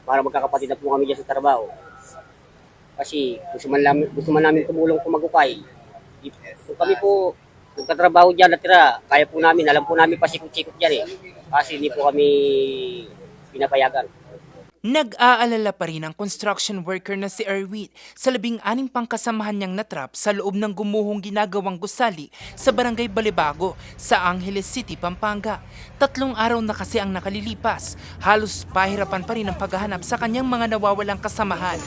para magkakapatid na po kami dyan sa trabaho. Kasi gusto man namin tumulong kung magukay. Kung kami po nagtatrabaho dyan natira, kaya po namin, alam po namin pasikot-sikot dyan eh. Kasi hindi po kami pinapayagan. Nag-aalala pa rin ang construction worker na si Erwin sa 16 pang kasamahan niyang natrap sa loob ng gumuhong ginagawang gusali sa Barangay Balibago sa Angeles City, Pampanga. 3 araw na kasi ang nakalilipas, halos pahirapan pa rin ang paghahanap sa kanyang mga nawawalang kasamahan.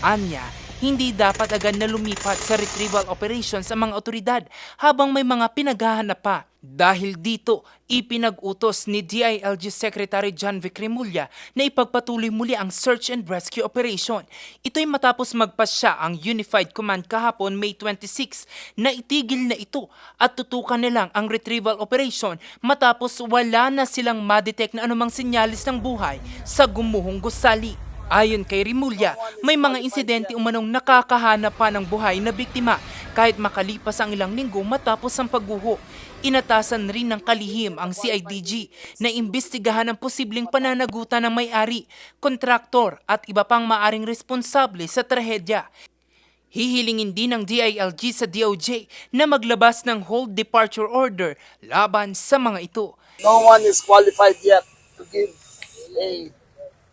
Anya, hindi dapat agad na lumipat sa retrieval operations ang mga otoridad habang may mga pinaghahanap pa. Dahil dito, ipinag-utos ni DILG Secretary John Vic Remulla na ipagpatuloy muli ang search and rescue operation. Ito'y matapos magpasya ang Unified Command kahapon May 26 na itigil na ito at tutukan na lang ang retrieval operation matapos wala na silang ma-detect na anumang sinyalis ng buhay sa gumuhong gusali. Ayon kay Remulla, may mga insidente umanong nakakahanap pa ng buhay na biktima kahit makalipas ang ilang linggo matapos ang pagguho. Inatasan rin ng kalihim ang CIDG na imbestigahan ang posibleng pananagutan ng may-ari, kontraktor at iba pang maaring responsable sa trahedya. Hihilingin din ng DILG sa DOJ na maglabas ng hold departure order laban sa mga ito. No one is qualified yet to give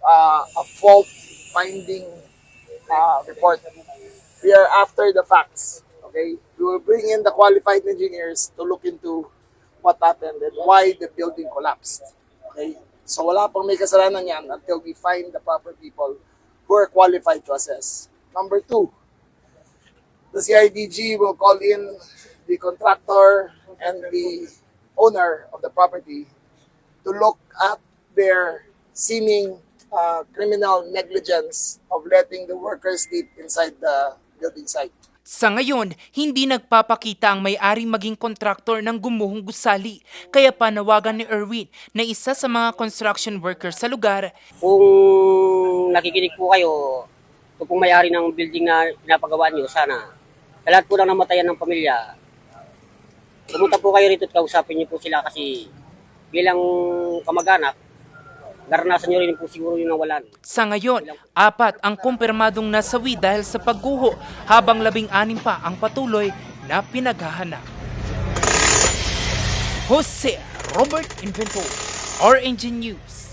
a fault finding report. We are after the facts. Okay, we will bring in the qualified engineers to look into what happened and why the building collapsed. Okay, so wala pang may kasalanan yan until we find the proper people who are qualified to assess. Number 2, the CIDG will call in the contractor and the owner of the property to look at their seeming criminal negligence of letting the workers sleep inside the building site. Sa ngayon, hindi nagpapakita ang may-aring maging kontraktor ng gumuhong gusali, kaya panawagan ni Erwin na isa sa mga construction workers sa lugar. Kung nakikinig po kayo, ito pong may-ari ng building na pinapagawa nyo, sana sa lahat po ng namatayan ng pamilya, pumunta po kayo rito at kausapin niyo po sila kasi bilang kamag-anak, naranasan nyo rin po siguro yung nawalan. Sa ngayon, 4 ang kumpirmadong nasawi dahil sa pagguho habang 16 pa ang patuloy na pinaghahanap. Jose Robert Invento, RNG News.